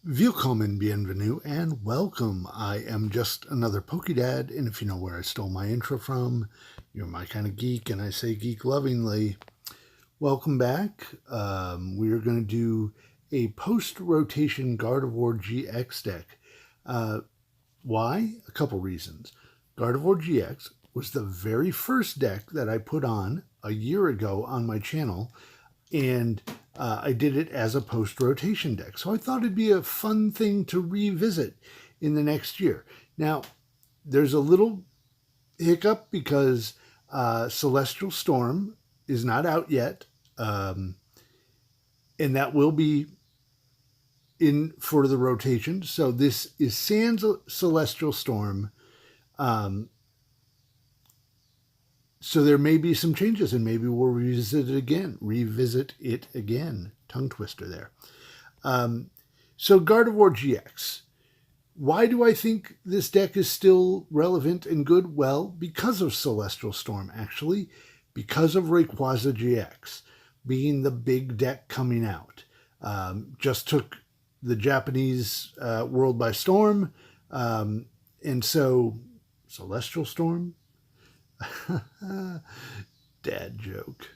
Willkommen, bienvenue, and welcome. I am just another Pokédad, and if you know where I stole my intro from, you're my kind of geek, and I say geek lovingly. Welcome back. We are going to do a post-rotation Gardevoir-GX deck. Why? A couple reasons. Gardevoir-GX was the very first deck that I put on a year ago on my channel, and I did it as a post-rotation deck. So I thought it'd be a fun thing to revisit in the next year. Now, there's a little hiccup because Celestial Storm is not out yet. And that will be in for the rotation. So this is sans Celestial Storm. So there may be some changes, and maybe we'll revisit it again. Tongue twister there. So Gardevoir-GX. Why do I think this deck is still relevant and good? Well, because of Celestial Storm, actually. Because of Rayquaza-GX being the big deck coming out. Just took the Japanese world by storm. And so, Celestial Storm? Dad joke.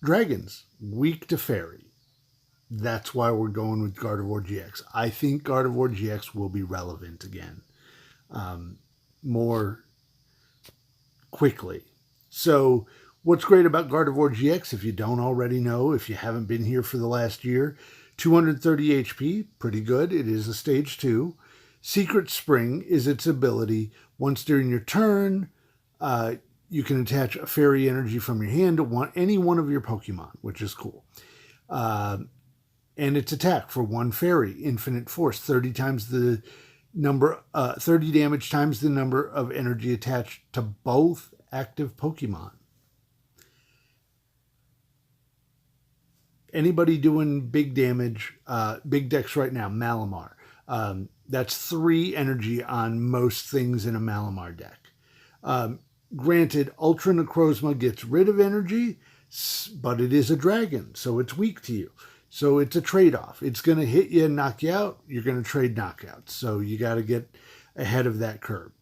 Dragons, weak to Fairy. That's why we're going with Gardevoir-GX. I think Gardevoir-GX will be relevant again. More quickly. So what's great about Gardevoir-GX, if you don't already know, if you haven't been here for the last year, 230 HP, pretty good. It is a stage 2. Secret Spring is its ability. Once during your turn, you can attach a fairy energy from your hand to any one of your Pokemon, which is cool. And its attack for 1 fairy, infinite force, 30 times the number, 30 damage times the number of energy attached to both active Pokemon. Anybody doing big damage, big decks right now, Malamar. That's 3 energy on most things in a Malamar deck. Granted, Ultra Necrozma gets rid of energy, but it is a dragon, so it's weak to you. So it's a trade-off. It's going to hit you and knock you out. You're going to trade knockouts. So you got to get ahead of that curve.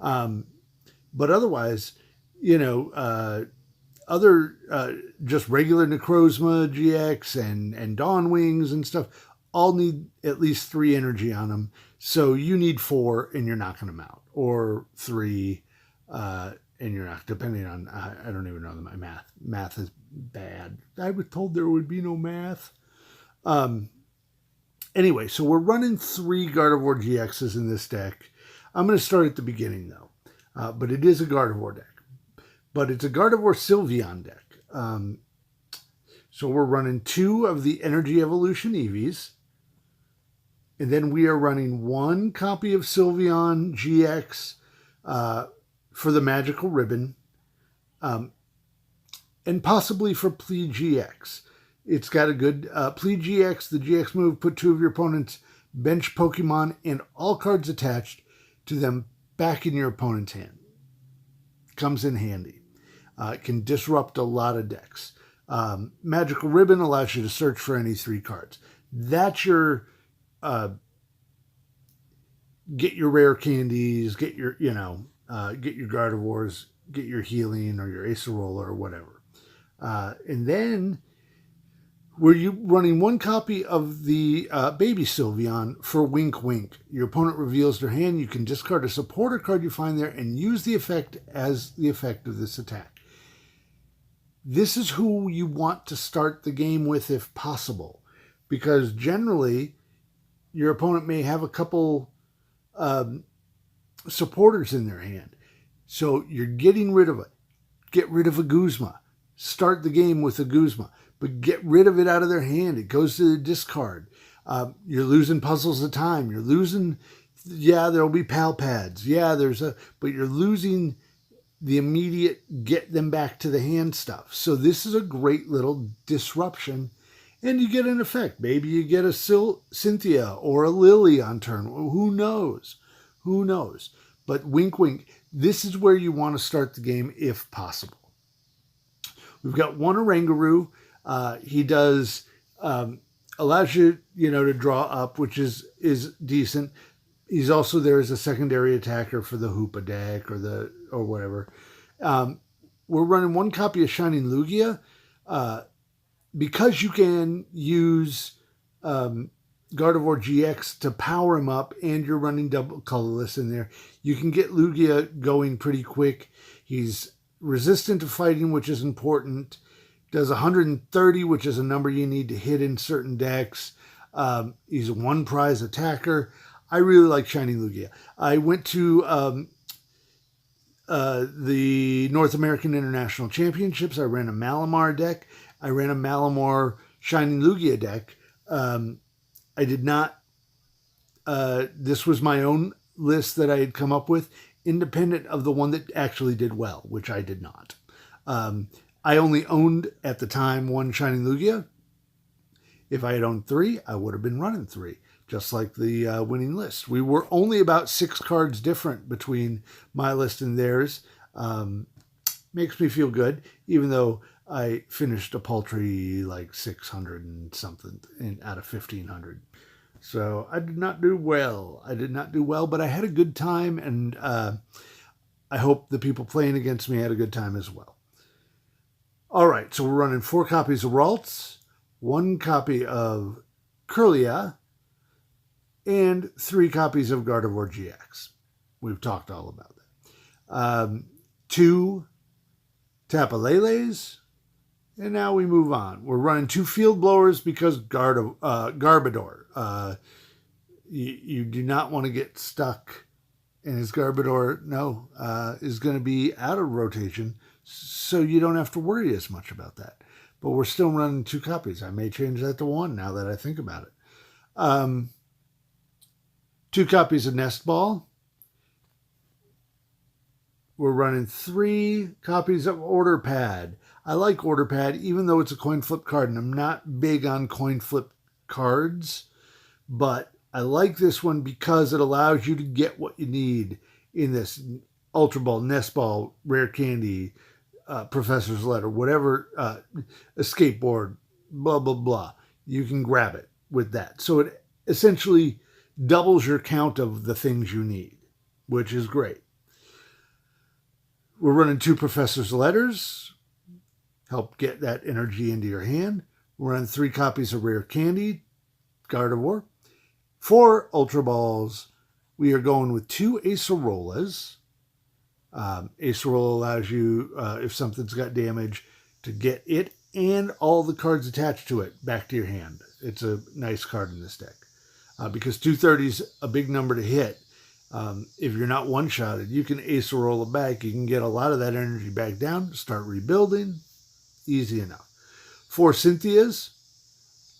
But otherwise, you know, just regular Necrozma GX and Dawn Wings and stuff all need at least 3 energy on them. So you need 4 and you're knocking them out, or 3 and you're not, depending on, I don't even know my math. Math is bad. I was told there would be no math. Anyway, so we're running 3 Gardevoir-GXs in this deck. I'm going to start at the beginning though, but it is a Gardevoir deck. But it's a Gardevoir Sylveon deck. So we're running 2 of the Energy Evolution Eevees. And then we are running 1 copy of Sylveon GX for the Magical Ribbon. And possibly for Plea GX. It's got a good Plea GX, the GX move, put 2 of your opponent's bench Pokemon and all cards attached to them back in your opponent's hand. Comes in handy. It can disrupt a lot of decks. Magical Ribbon allows you to search for any 3 cards. That's your get your rare candies, get your get your Gardevoirs, get your healing or your Acerola or whatever. And then we're running 1 copy of the Baby Sylveon for Wink Wink. Your opponent reveals their hand. You can discard a supporter card you find there and use the effect as the effect of this attack. This is who you want to start the game with if possible, because generally your opponent may have a couple supporters in their hand. So you're getting rid of it. Get rid of a Guzma. Start the game with a Guzma, but get rid of it out of their hand. It goes to the discard. You're losing puzzles of time. You're losing, there'll be pal pads. But you're losing the immediate get them back to the hand stuff. So this is a great little disruption, and you get an effect. Maybe you get a Cynthia or a Lillie on turn. Who knows? Who knows? But wink, wink. This is where you want to start the game if possible. We've got one Oranguru. He does allows you, to draw up, which is decent. He's also there as a secondary attacker for the Hoopa deck or whatever. We're running one copy of Shining Lugia. Because you can use Gardevoir-GX to power him up, and you're running double colorless in there, you can get Lugia going pretty quick. He's resistant to fighting, which is important. Does 130, which is a number you need to hit in certain decks. He's a one prize attacker. I really like Shining Lugia. I went to the North American International Championships. I ran a Malamar deck. I ran a Malamar Shining Lugia deck. I did not, this was my own list that I had come up with, independent of the one that actually did well, which I did not. I only owned, at the time, one Shining Lugia. If I had owned 3, I would have been running 3, just like the winning list. We were only about 6 cards different between my list and theirs. Makes me feel good, even though I finished a paltry 600 and something out of 1,500. So I did not do well. But I had a good time, and I hope the people playing against me had a good time as well. All right, so we're running 4 copies of Ralts, 1 copy of Kirlia, and 3 copies of Gardevoir-GX. We've talked all about that. 2 Tapu Lele's, and now we move on. We're running 2 Field Blowers because Garbodor. You do not want to get stuck, and his Garbodor, is going to be out of rotation, so you don't have to worry as much about that. But we're still running 2 copies. I may change that to 1 now that I think about it. 2 copies of Nest Ball. We're running 3 copies of Order Pad. I like Order Pad, even though it's a coin flip card, and I'm not big on coin flip cards, but I like this one because it allows you to get what you need in this Ultra Ball, Nest Ball, Rare Candy, Professor's Letter, whatever, Escape Board, blah, blah, blah. You can grab it with that. So it essentially doubles your count of the things you need, which is great. We're running 2 Professor's Letters. Help get that energy into your hand. We're running 3 copies of Rare Candy, Gardevoir. 4 Ultra Balls. We are going with 2 Acerolas. Acerola allows you, if something's got damage, to get it and all the cards attached to it back to your hand. It's a nice card in this deck. Because 230 is a big number to hit. If you're not one-shotted, you can Acerola back. You can get a lot of that energy back down, start rebuilding. Easy enough. 4 Cynthias,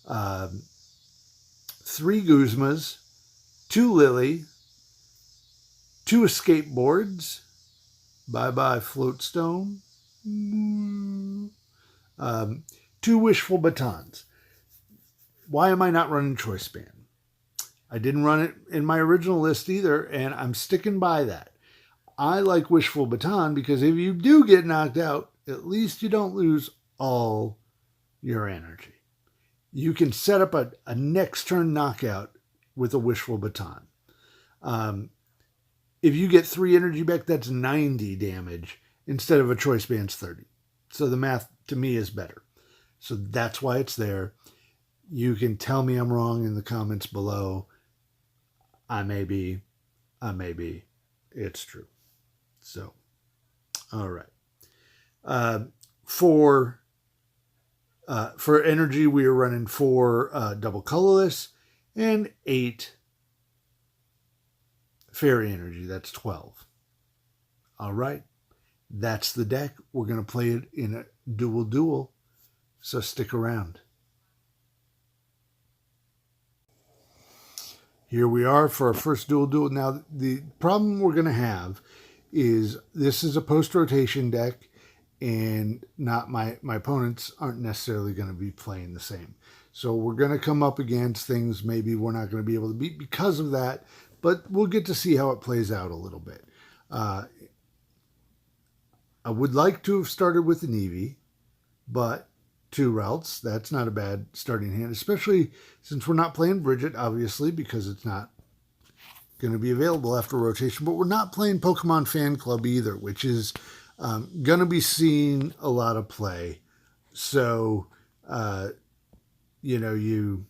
3 Guzmas, 2 Lillie, 2 Escape Boards, bye-bye Floatstone, 2 Wishful Batons. Why am I not running Choice Band? I didn't run it in my original list either, and I'm sticking by that. I like Wishful Baton because if you do get knocked out, at least you don't lose all your energy. You can set up a next turn knockout with a Wishful Baton. If you get 3 energy back, that's 90 damage instead of a Choice Band's 30. So the math to me is better. So that's why it's there. You can tell me I'm wrong in the comments below. I may be. It's true. So, all right. For energy, we are running 4 double colorless and 8 fairy energy. That's 12. All right. That's the deck. We're going to play it in a dual duel. So stick around. Here we are for our first dual duel. Now, the problem we're going to have is this is a post-rotation deck, and not my opponents aren't necessarily going to be playing the same. So we're going to come up against things maybe we're not going to be able to beat because of that, but we'll get to see how it plays out a little bit. I would like to have started with an Eevee, but 2 Ralts, that's not a bad starting hand, especially since we're not playing Bridget, obviously, because it's not going to be available after rotation, but we're not playing Pokemon Fan Club either, which is going to be seeing a lot of play. So, you know,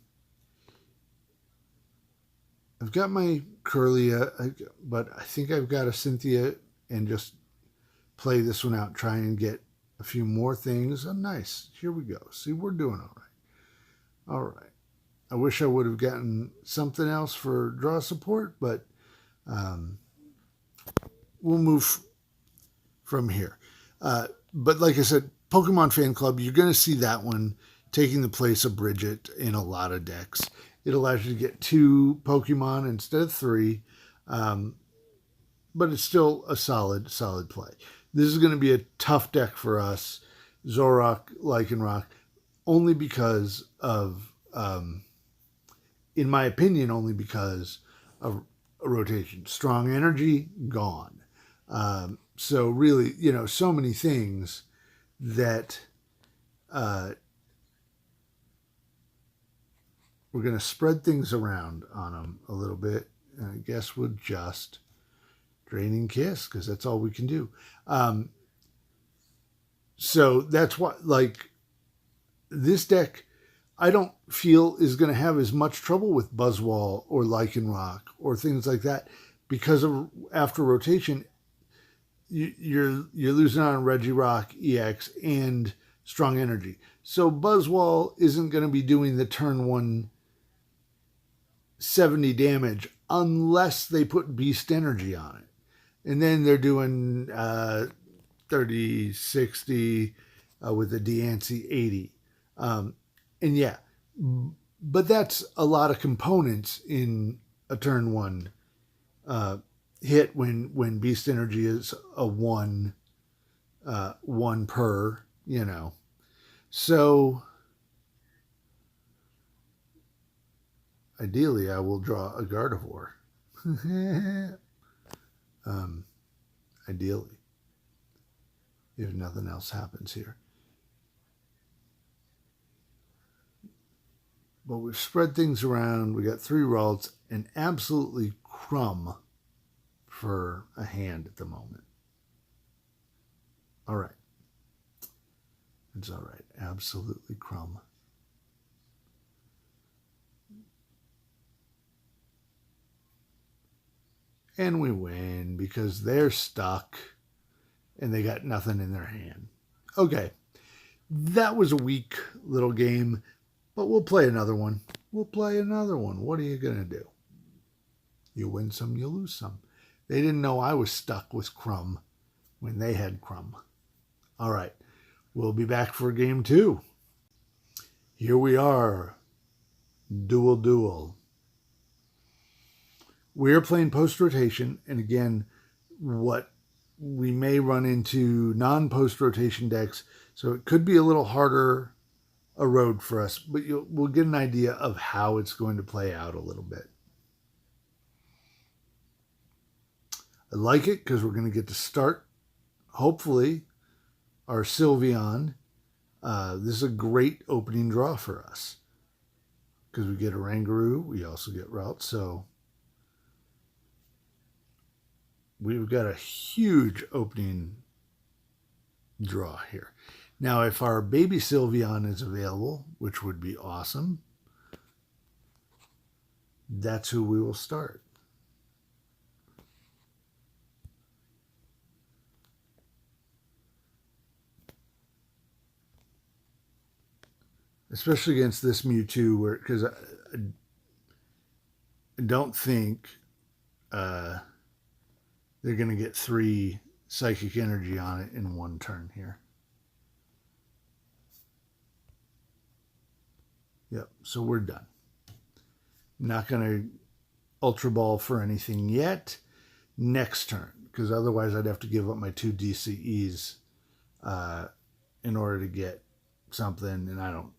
I've got my Kirlia, but I think I've got a Cynthia and just play this one out, try and get a few more things. Oh, nice. Here we go. See, we're doing all right. All right. I wish I would have gotten something else for draw support, but we'll move from here. But like I said, Pokemon Fan Club, you're going to see that one taking the place of Bridget in a lot of decks. It allows you to get 2 Pokemon instead of 3, but it's still a solid play. This is going to be a tough deck for us, Zoroark, Lycanroc, only because of, in my opinion, only because of a rotation. Strong Energy, gone. So really, you know, so many things that we're going to spread things around on them a little bit. And I guess we'll just Draining Kiss, because that's all we can do. So that's what, like, this deck, I don't feel is going to have as much trouble with Buzzwole or Lycanroc or things like that, because of after rotation, you're losing on Regirock EX and Strong Energy. So Buzzwole isn't going to be doing the turn 1 70 damage unless they put Beast Energy on it. And then they're doing 30, 60 with a Deancey 80. And yeah, but that's a lot of components in a turn 1 hit when Beast Energy is a 1 per, you know. So ideally I will draw a Gardevoir. Ideally, if nothing else happens here. But we've spread things around. We got 3 Ralts and absolutely crumb for a hand at the moment. All right. It's all right. Absolutely crumb. And we win because they're stuck and they got nothing in their hand. Okay. That was a weak little game, but we'll play another one. We'll play another one. What are you going to do? You win some, you lose some. They didn't know I was stuck with Crumb when they had Crumb. All right. We'll be back for game 2. Here we are. Dual Duel. We're playing post-rotation, and again, what we may run into non-post-rotation decks, so it could be a little harder a road for us, but we'll get an idea of how it's going to play out a little bit. I like it because we're going to get to start, hopefully, our Sylveon. This is a great opening draw for us because we get Oranguru, we also get Ralts, so we've got a huge opening draw here. Now, if our baby Sylveon is available, which would be awesome, that's who we will start. Especially against this Mewtwo, because I don't think they're going to get 3 Psychic Energy on it in one turn here. Yep, so we're done. Not going to Ultra Ball for anything yet. Next turn, because otherwise I'd have to give up my 2 DCEs in order to get something, and I don't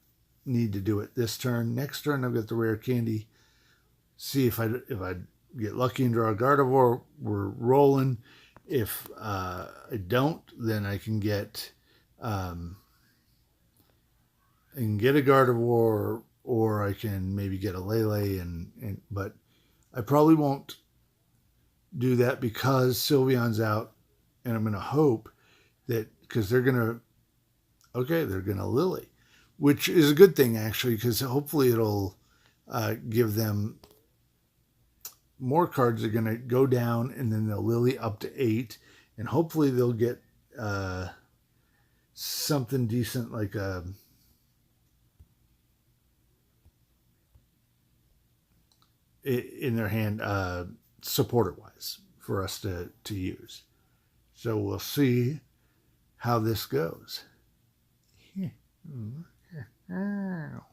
need to do it this turn. Next turn I've got the rare candy. See if I get lucky and draw a Gardevoir, we're rolling. If I don't, then I can get I can get a Gardevoir, or I can maybe get a Lele, but I probably won't do that because Sylveon's out, and I'm going to hope that because they're going to Lillie, which is a good thing actually, because hopefully it'll give them more cards. Are going to go down, and then they'll Lillie up to 8, and hopefully they'll get something decent like a in their hand, supporter wise, for us to use. So we'll see how this goes. All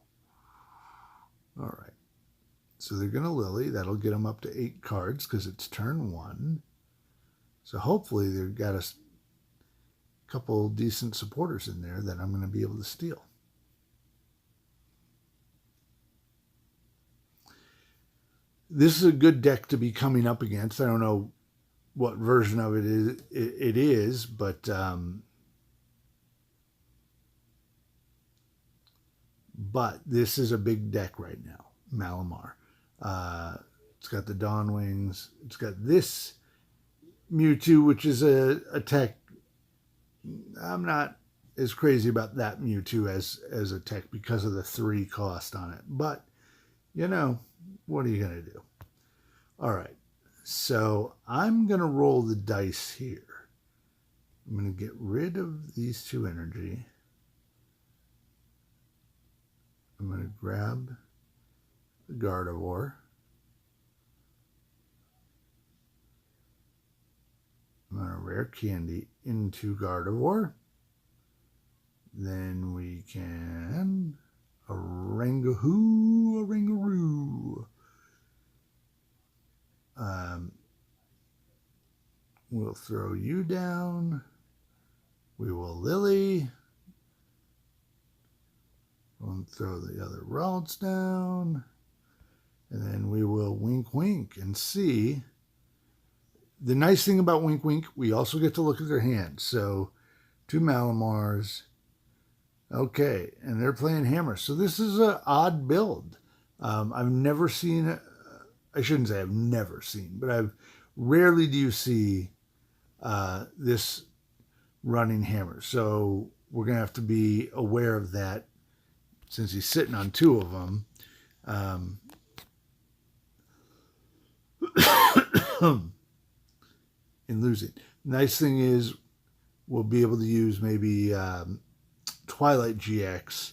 right. So they're going to Lillie. That'll get them up to 8 cards because it's turn 1. So hopefully they've got a couple decent supporters in there that I'm going to be able to steal. This is a good deck to be coming up against. I don't know what version of it is, but this is a big deck right now. Malamar. It's got the Dawn Wings. It's got this Mewtwo, which is a tech. I'm not as crazy about that Mewtwo as a tech because of the 3 cost on it. But, you know, what are you going to do? All right. So I'm going to roll the dice here. I'm going to get rid of these 2 energy. I'm going to grab the Gardevoir. I'm going to rare candy into Gardevoir. Then we can Oranguru. We'll throw you down. We will Lillie. We'll throw the other Ralts down. And then we will Wink Wink and see. The nice thing about Wink Wink, we also get to look at their hands. So 2 Malamars. Okay, and they're playing Hammer. So this is an odd build. I've never seen, I shouldn't say I've never seen, but rarely do you see this running Hammer. So we're going to have to be aware of that since he's sitting on 2 of them. In losing. Nice thing is we'll be able to use maybe Twilight GX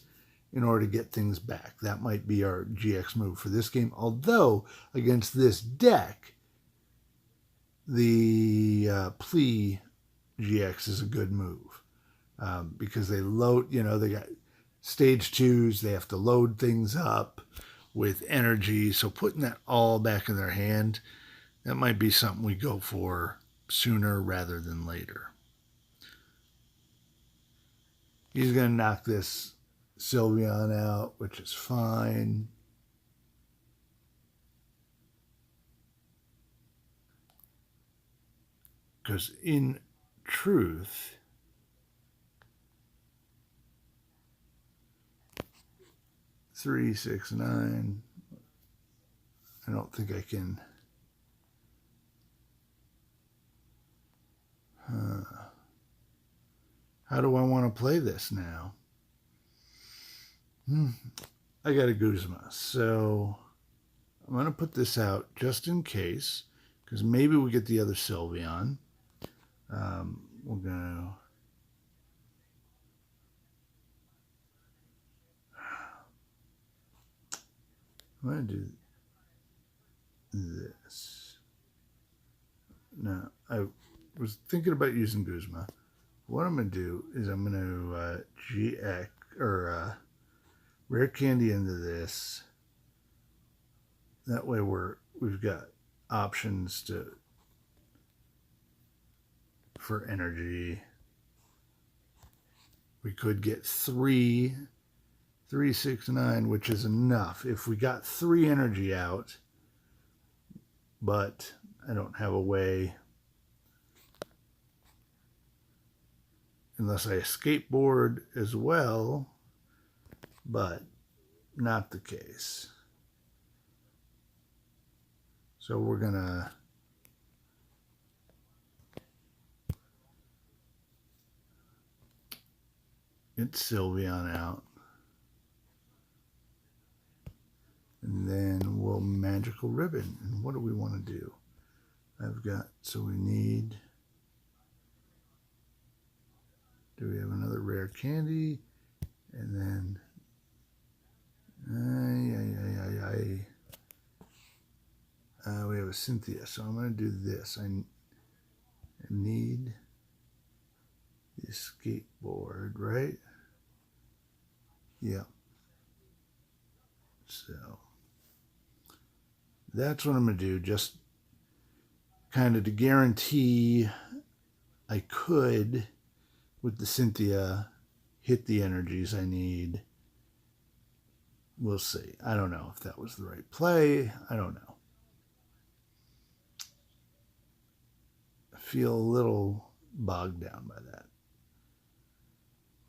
in order to get things back. That might be our GX move for this game. Although, against this deck, the Plea GX is a good move. Because they load, they got stage 2s. They have to load things up with energy. So putting that all back in their hand, that might be something we go for sooner rather than later. He's going to knock this Sylveon out, which is fine. Because in truth, three, 6, 9. I don't think I can. How do I want to play this now? I got a Guzma, so I'm going to put this out just in case, because maybe we get the other Sylveon. We're going to do this. Now, I was thinking about using Guzma. What I'm going to do is I'm going to GX or rare candy into this. That way we've got options for energy. We could get 3, 6, 9, which is enough. If we got 3 energy out, but I don't have a way. Unless I escape board as well, but not the case. So we're going to get Sylveon out. And then we'll Magical Ribbon. And what do we want to do? So we need, do we have another rare candy? And then, we have a Cynthia. So I'm going to do this. I need the Escape Board, right? Yeah. So that's what I'm going to do, just kind of to guarantee I could, with the Cynthia, hit the energies I need. We'll see. I don't know if that was the right play. I don't know. I feel a little bogged down by that.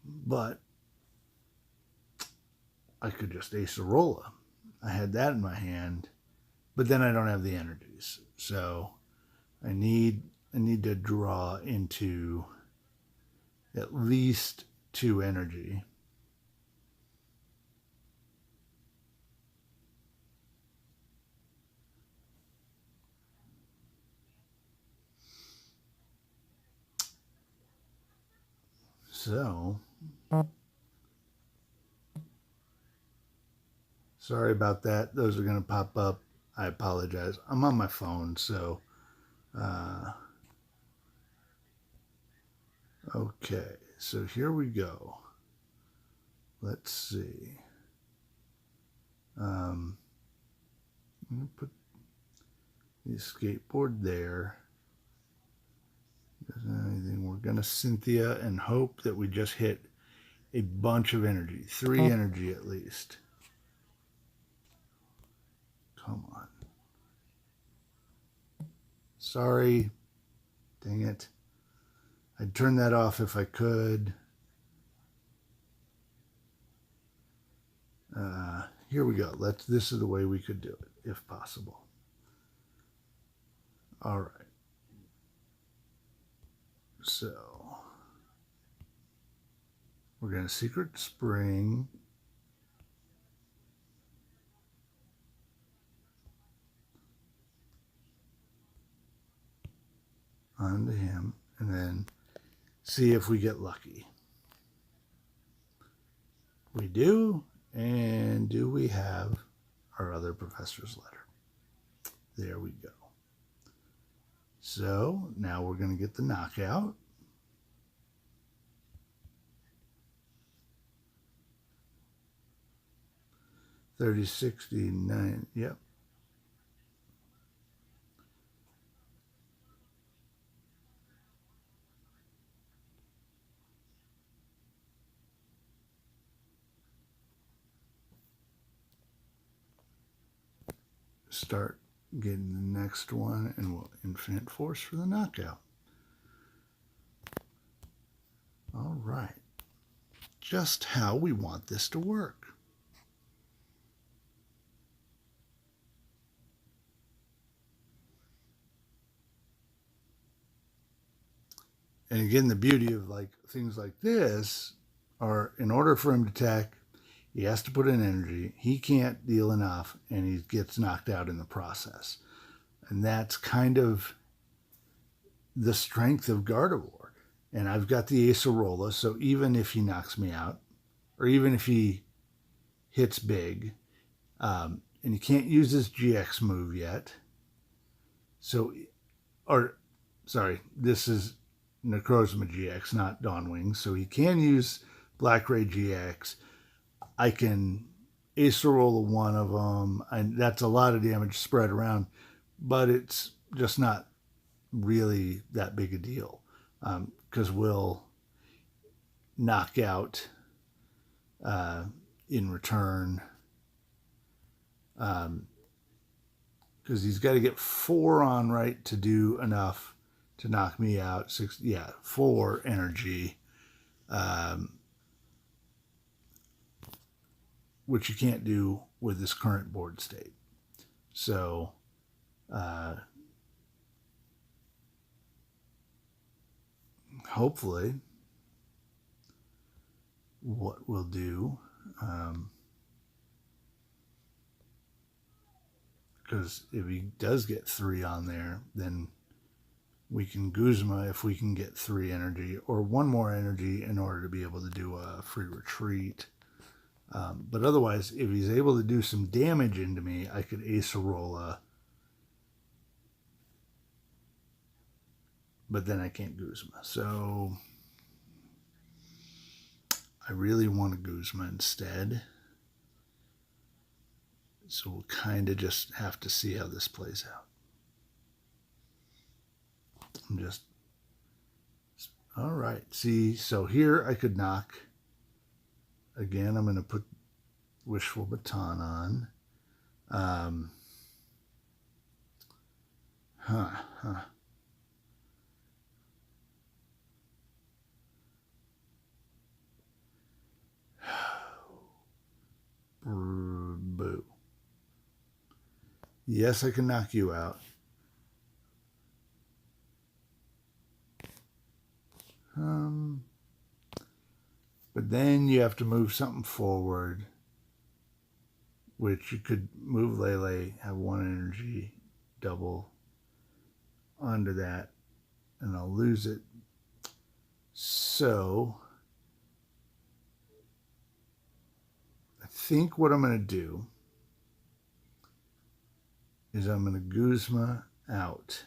But I could just Acerola. I had that in my hand, but then I don't have the energies. So I need to draw into at least 2 energy. So sorry about that. Those are going to pop up. I apologize. I'm on my phone, so okay. So here we go. Let's see. I'm going to put the Escape Board there. Doesn't anything. We're going to Cynthia and hope that we just hit a bunch of energy. 3 energy at least. Come on. Sorry. Dang it. I'd turn that off if I could. Here we go. This is the way we could do it, if possible. All right. So we're going to Secret Spring. Onto him, and then see if we get lucky. We do, and do we have our other professor's letter? There we go. So now we're going to get the knockout. $30.69, yep. Start getting the next one, and we'll Infinite Force for the knockout. All right. Just how we want this to work. And again, the beauty of things like this are, in order for him to attack, he has to put in energy. He can't deal enough, and he gets knocked out in the process. And that's kind of the strength of Gardevoir. And I've got the Acerola, so even if he knocks me out, or even if he hits big, and he can't use his GX move yet. So, sorry, this is Necrozma GX, not Dawnwing. So he can use Black Ray GX. I can Acerola one of them, and that's a lot of damage spread around, but it's just not really that big a deal, because we'll knock out in return, because he's got to get 4 on right to do enough to knock me out. 4 energy. which you can't do with this current board state. So hopefully what we'll do, because if he does get 3 on there, then we can Guzma if we can get 3 energy or 1 more energy in order to be able to do a free retreat. But otherwise, if he's able to do some damage into me, I could Acerola. But then I can't Guzma. So I really want to Guzma instead. So we'll kind of just have to see how this plays out. All right. See, so here I could knock. Again, I'm going to put Wishful Baton on. Boo. Yes, I can knock you out. But then you have to move something forward, which you could move Lele, have 1 energy, double onto that, and I'll lose it. So I think what I'm going to do is I'm going to Guzma out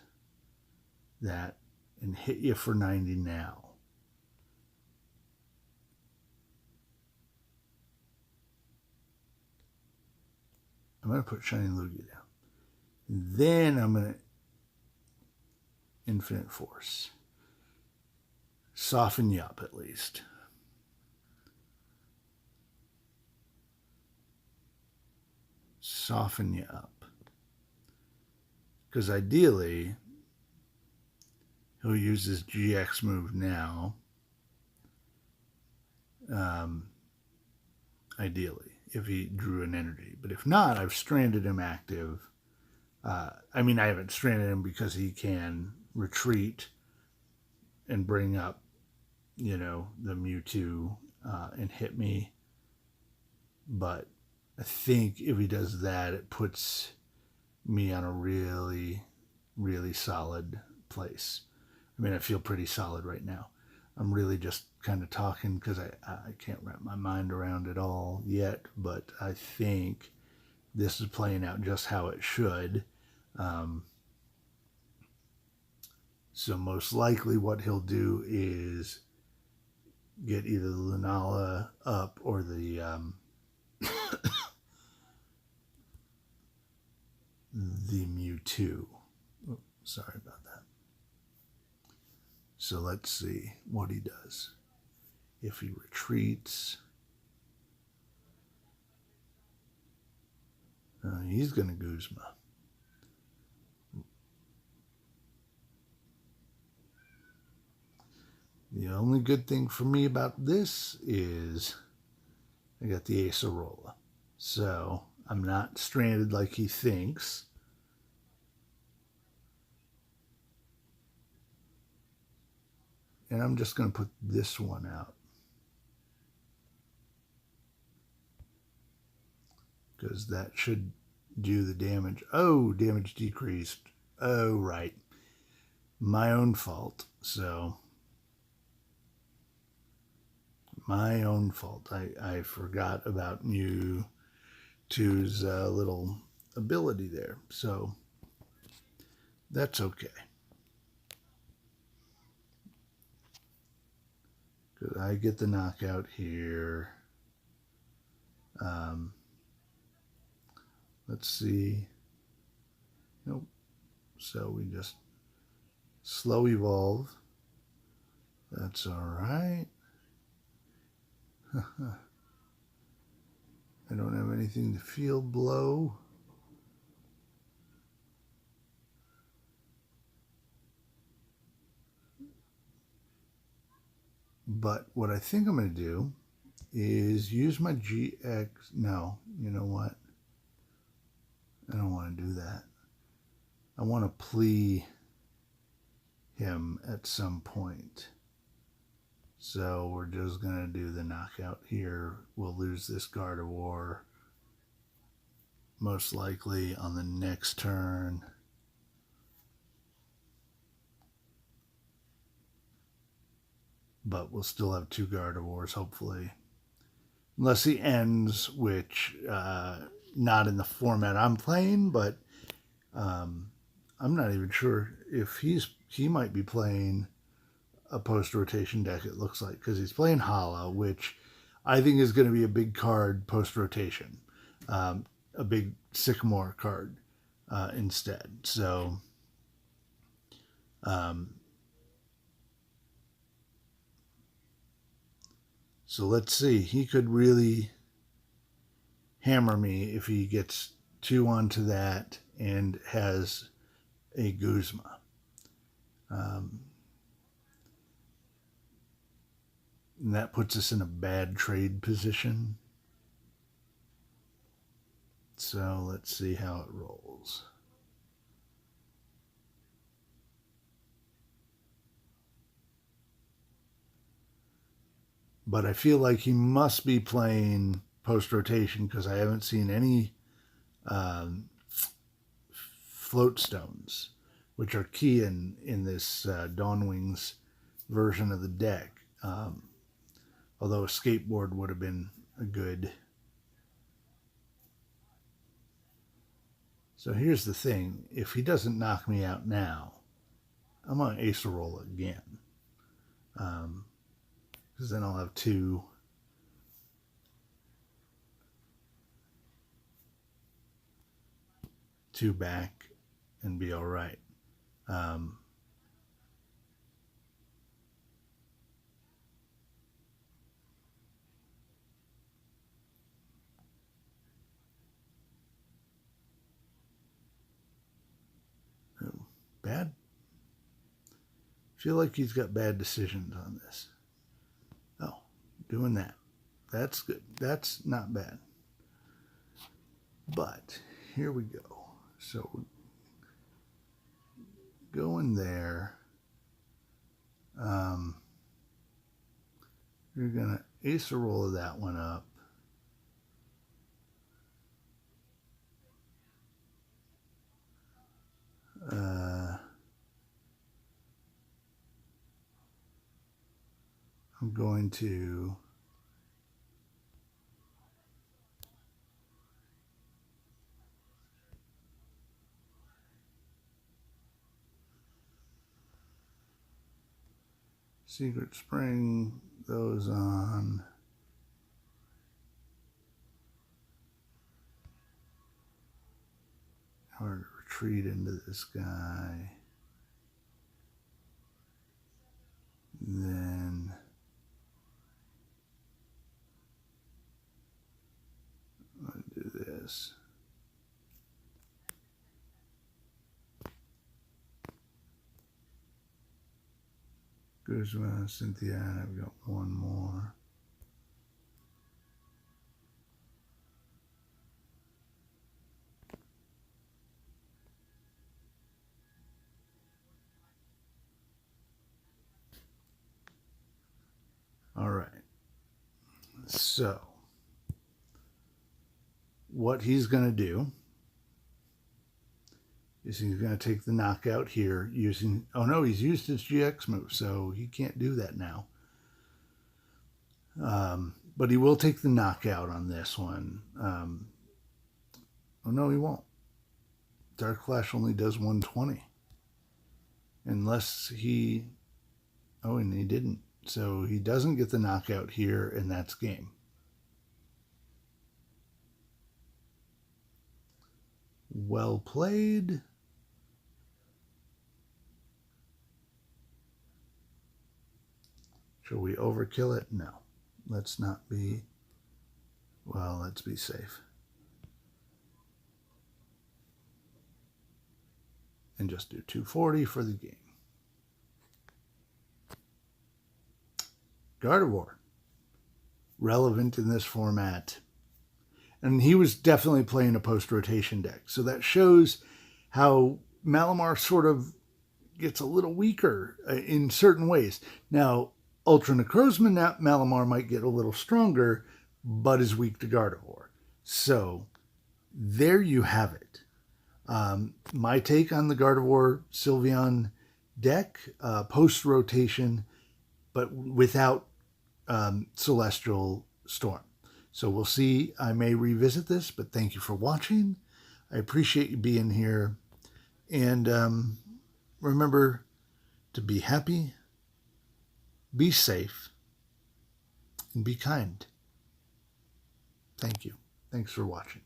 that and hit you for 90 now. I'm going to put Shiny Lugia down. And then I'm going to Infinite Force. Soften you up at least. Soften you up. Because ideally, he'll use his GX move now. Ideally, if he drew an energy. But if not, I've stranded him active. I mean, I haven't stranded him because he can retreat and bring up, you know, the Mewtwo and hit me. But I think if he does that, it puts me on a really, really solid place. I mean, I feel pretty solid right now. I'm really just kind of talking because I can't wrap my mind around it all yet, but I think this is playing out just how it should. So most likely what he'll do is get either the Lunala up or the the Mewtwo. Oh, sorry about that. So let's see what he does. If he retreats, he's going to Guzma. The only good thing for me about this is I got the Acerola. So I'm not stranded like he thinks. And I'm just going to put this one out. Because that should do the damage. Oh, damage decreased. Oh, right. My own fault. So, my own fault. I forgot about Mewtwo's little ability there. So, that's okay. Because I get the knockout here. Let's see. Nope. So we just slow evolve. That's all right. I don't have anything to field blow. But what I think I'm going to do is use my GX. No, you know what? I don't want to do that. I want to plea him at some point. So we're just going to do the knockout here. We'll lose this Gardevoir most likely on the next turn. But we'll still have 2 Gardevoirs, hopefully. Unless he ends, which not in the format I'm playing, but I'm not even sure if he might be playing a post-rotation deck, it looks like, because he's playing Hollow, which I think is going to be a big card post-rotation. A big Sycamore card instead. So so let's see. He could really hammer me if he gets 2 onto that and has a Guzma. And that puts us in a bad trade position. So let's see how it rolls. But I feel like he must be playing post-rotation because I haven't seen any float stones, which are key in this Dawnwings version of the deck. Although Escape Board would have been a good. So here's the thing. If he doesn't knock me out now, I'm going to Acerola again. Because then I'll have 2 back and be all right. Bad. I feel like he's got bad decisions on this. Oh, doing that. That's good. That's not bad. But here we go. So going there. You're going to Acerola that one up. I'm going to Secret Spring those on. Hard to retreat into this guy. Then I'll do this. Guzma, Cynthia, and I've got one more. All right. So what he's going to do is he's going to take the knockout here using, oh no, he's used his GX move, so he can't do that now. But he will take the knockout on this one. Oh no, he won't. Dark Flash only does 120. Unless he, oh, and he didn't. So he doesn't get the knockout here, and that's game. Well played. Shall we overkill it? No. Let's not be, well, let's be safe. And just do 240 for the game. Gardevoir. relevant in this format. And he was definitely playing a post-rotation deck. So that shows how Malamar sort of gets a little weaker in certain ways. Now, Ultra Necrozma Malamar might get a little stronger, but is weak to Gardevoir. So there you have it. My take on the Gardevoir Sylveon deck, post-rotation, but without Celestial Storm. So we'll see. I may revisit this, but thank you for watching. I appreciate you being here. And remember to be happy, be safe, and be kind. Thank you. Thanks for watching.